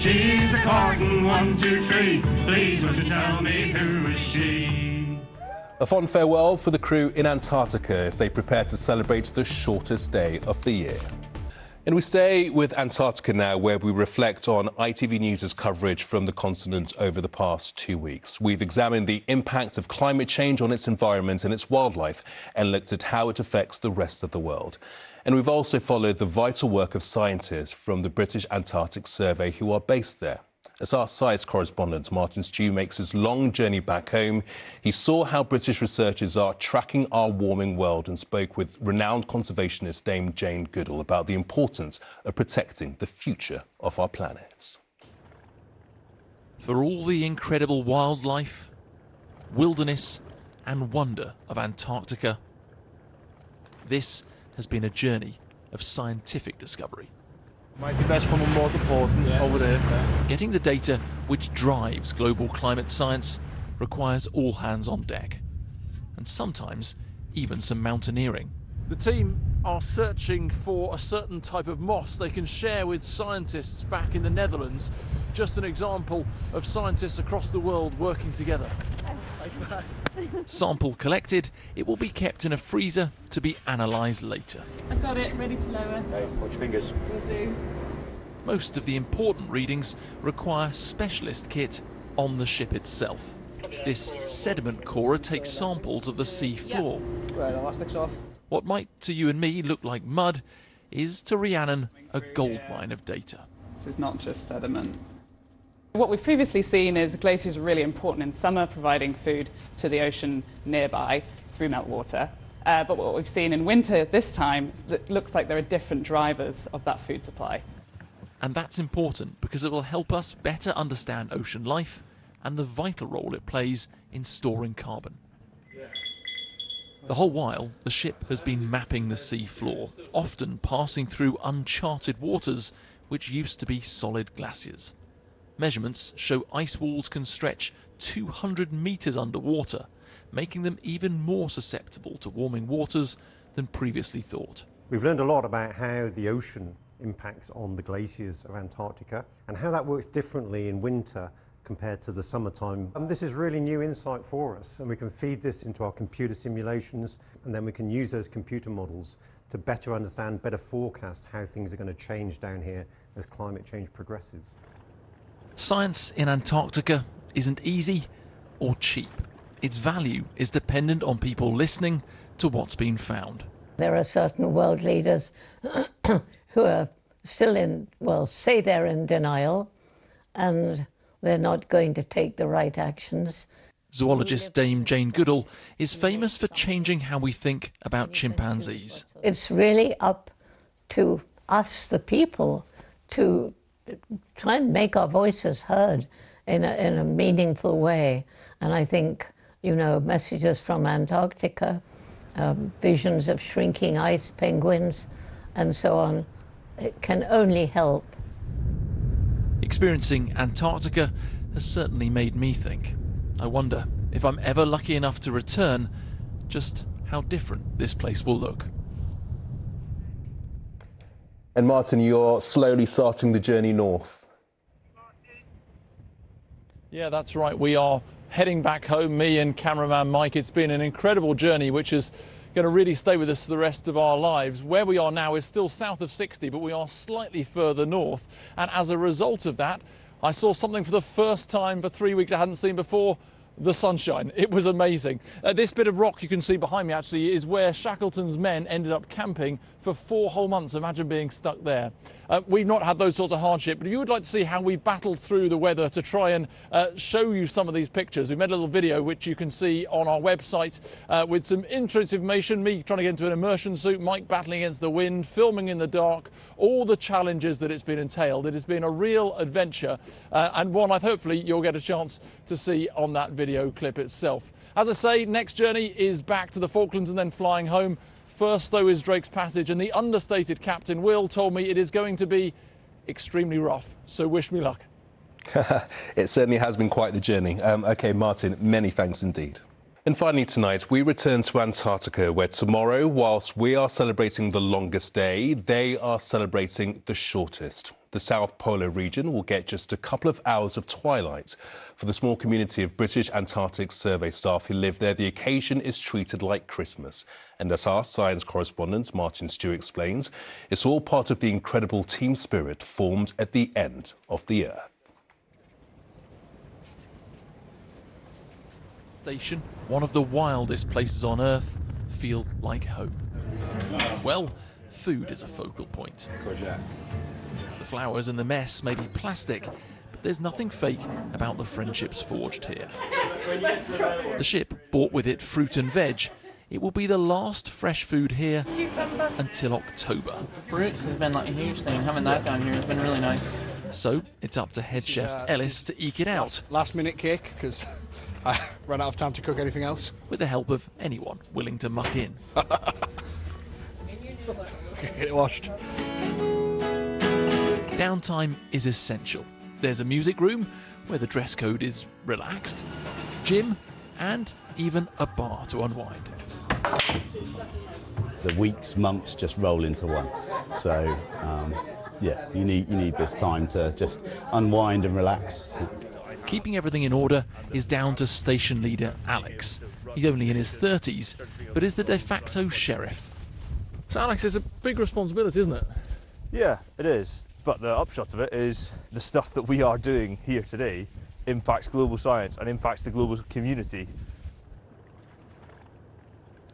She's a carton 1, 2, 3. Please won't you tell me who is she? A fond farewell for the crew in Antarctica as they prepare to celebrate the shortest day of the year. And we stay with Antarctica now, where we reflect on ITV News' coverage from the continent over the past 2 weeks. We've examined the impact of climate change on its environment and its wildlife and looked at how it affects the rest of the world. And we've also followed the vital work of scientists from the British Antarctic Survey who are based there. As our science correspondent Martin Stew makes his long journey back home, he saw how British researchers are tracking our warming world and spoke with renowned conservationist Dame Jane Goodall about the importance of protecting the future of our planet. For all the incredible wildlife, wilderness and wonder of Antarctica, this has been a journey of scientific discovery. Might be best coming more to port over there. Getting the data which drives global climate science requires all hands on deck, and sometimes even some mountaineering. The team are searching for a certain type of moss they can share with scientists back in the Netherlands. Just an example of scientists across the world working together. Sample collected, it will be kept in a freezer to be analysed later. I've got it ready to lower. Okay, watch your fingers. Will do. Most of the important readings require specialist kit on the ship itself. This sediment corer takes samples of the sea floor. Right, elastic's off. What might to you and me look like mud is to Rhiannon a goldmine of data. This is not just sediment. What we've previously seen is glaciers are really important in summer, providing food to the ocean nearby through meltwater. But what we've seen in winter this time, it looks like there are different drivers of that food supply. And that's important because it will help us better understand ocean life and the vital role it plays in storing carbon. The whole while, the ship has been mapping the sea floor, often passing through uncharted waters which used to be solid glaciers. Measurements show ice walls can stretch 200 metres underwater, making them even more susceptible to warming waters than previously thought. We've learned a lot about how the ocean impacts on the glaciers of Antarctica and how that works differently in winter compared to the summertime. This is really new insight for us, and we can feed this into our computer simulations, and then we can use those computer models to better understand, better forecast how things are going to change down here as climate change progresses. Science in Antarctica isn't easy or cheap. Its value is dependent on people listening to what's been found. There are certain world leaders who are still say they're in denial and they're not going to take the right actions. Zoologist Dame Jane Goodall is famous for changing how we think about chimpanzees. It's really up to us, the people, to try and make our voices heard in a meaningful way. And I think, messages from Antarctica, visions of shrinking ice, penguins, and so on, it can only help. Experiencing Antarctica has certainly made me think. I wonder if I'm ever lucky enough to return, just how different this place will look. And Martin, you're slowly starting the journey north. Yeah, that's right. We are heading back home, me and cameraman Mike. It's been an incredible journey, which is going to really stay with us for the rest of our lives. Where we are now is still south of 60, but we are slightly further north. And as a result of that, I saw something for the first time for 3 weeks I hadn't seen before. The sunshine. It was amazing. This bit of rock you can see behind me actually is where Shackleton's men ended up camping for 4 whole months. Imagine being stuck there. We've not had those sorts of hardship, but if you would like to see how we battled through the weather to try and show you some of these pictures, we've made a little video which you can see on our website with some interesting information, me trying to get into an immersion suit, Mike battling against the wind, filming in the dark, all the challenges that it's been entailed. It has been a real adventure and one hopefully you'll get a chance to see on that video clip itself. As I say, next journey is back to the Falklands and then flying home. First, though, is Drake's Passage, and the understated Captain Will told me it is going to be extremely rough, so wish me luck. It certainly has been quite the journey. OK, Martin, many thanks indeed. And finally tonight, we return to Antarctica, where tomorrow, whilst we are celebrating the longest day, they are celebrating the shortest. The South Polar region will get just a couple of hours of twilight. For the small community of British Antarctic Survey staff who live there, the occasion is treated like Christmas. And as our science correspondent Martin Stew explains, it's all part of the incredible team spirit formed at the end of the Earth. Station, one of the wildest places on Earth, feel like home. Well, food is a focal point. The flowers and the mess may be plastic, but there's nothing fake about the friendships forged here. The ship brought with it fruit and veg. It will be the last fresh food here until October. Fruits has been like a huge thing. Having that down here has been really nice. So it's up to head chef Ellis to eke it out. Last minute cake, because I ran out of time to cook anything else. With the help of anyone willing to muck in. Get it washed. Downtime is essential. There's a music room where the dress code is relaxed, gym, and even a bar to unwind. The weeks, months just roll into one. So, yeah, you need this time to just unwind and relax. Keeping everything in order is down to station leader Alex. He's only in his 30s, but is the de facto sheriff. So Alex, it's a big responsibility, isn't it? Yeah, it is. But the upshot of it is the stuff that we are doing here today impacts global science and impacts the global community.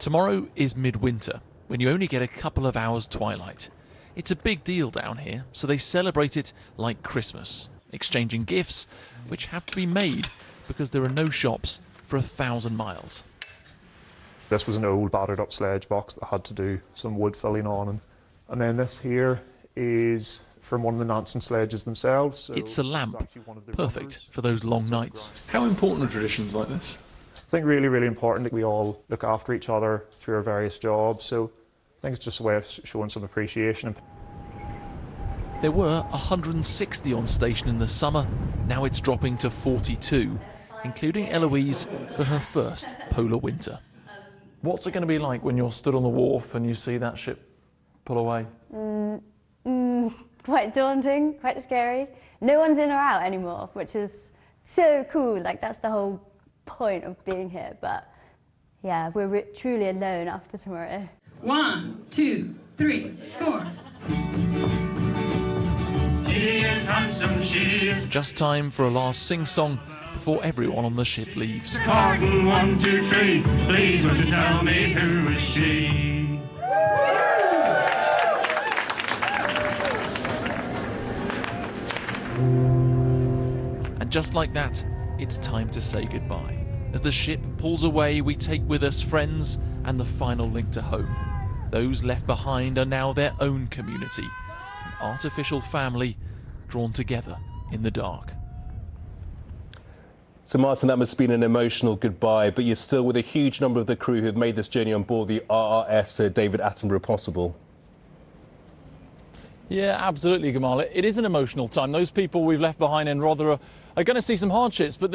Tomorrow is midwinter, when you only get a couple of hours twilight. It's a big deal down here, so they celebrate it like Christmas, exchanging gifts which have to be made because there are no shops for 1,000 miles. This was an old battered up sledge box that had to do some wood filling on, and then this here is from one of the Nansen sledges themselves. So it's a lamp, perfect for those long nights. How important are traditions like this? I think really, really important that we all look after each other through our various jobs, so I think it's just a way of showing some appreciation. There were 160 on station in the summer, now it's dropping to 42, including Eloise for her first polar winter. What's it going to be like when you're stood on the wharf and you see that ship pull away? Quite daunting, quite scary. No one's in or out anymore, which is so cool. Like, that's the whole point of being here. But yeah, we're truly alone after tomorrow. 1, 2, 3, 4. She is handsome, she is Just time for a last sing-song before everyone on the ship leaves. Carton 1, 2, 3. Please won't you tell me who is she? And just like that, it's time to say goodbye. As the ship pulls away, we take with us friends and the final link to home. Those left behind are now their own community, an artificial family drawn together in the dark. So Martin, that must have been an emotional goodbye, but you're still with a huge number of the crew who have made this journey on board the RRS David Attenborough possible. Yeah, absolutely, Gamal. It is an emotional time. Those people we've left behind in Rothera are going to see some hardships, but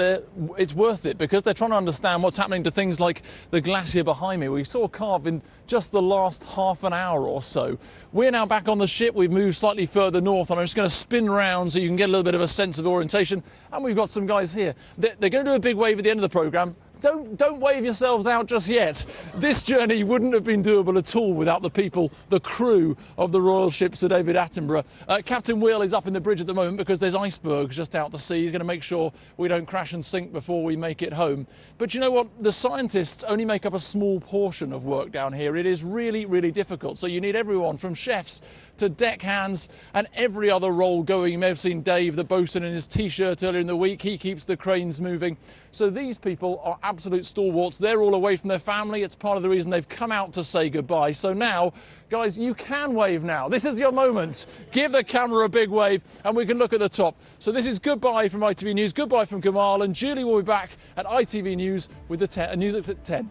it's worth it because they're trying to understand what's happening to things like the glacier behind me. We saw carve in just the last half an hour or so. We're now back on the ship. We've moved slightly further north, and I'm just going to spin round so you can get a little bit of a sense of orientation. And we've got some guys here. They're going to do a big wave at the end of the programme. Don't wave yourselves out just yet. This journey wouldn't have been doable at all without the people, the crew of the Royal Ship Sir David Attenborough. Captain Will is up in the bridge at the moment because there's icebergs just out to sea. He's going to make sure we don't crash and sink before we make it home. But you know what? The scientists only make up a small portion of work down here. It is really, really difficult. So you need everyone from chefs to deckhands and every other role going. You may have seen Dave, the bosun, in his T-shirt earlier in the week. He keeps the cranes moving. So these people are absolute stalwarts. They're all away from their family. It's part of the reason they've come out to say goodbye. So now, guys, you can wave now. This is your moment. Give the camera a big wave and we can look at the top. So this is goodbye from ITV News, goodbye from Gamal, and Julie will be back at ITV News with the news at 10.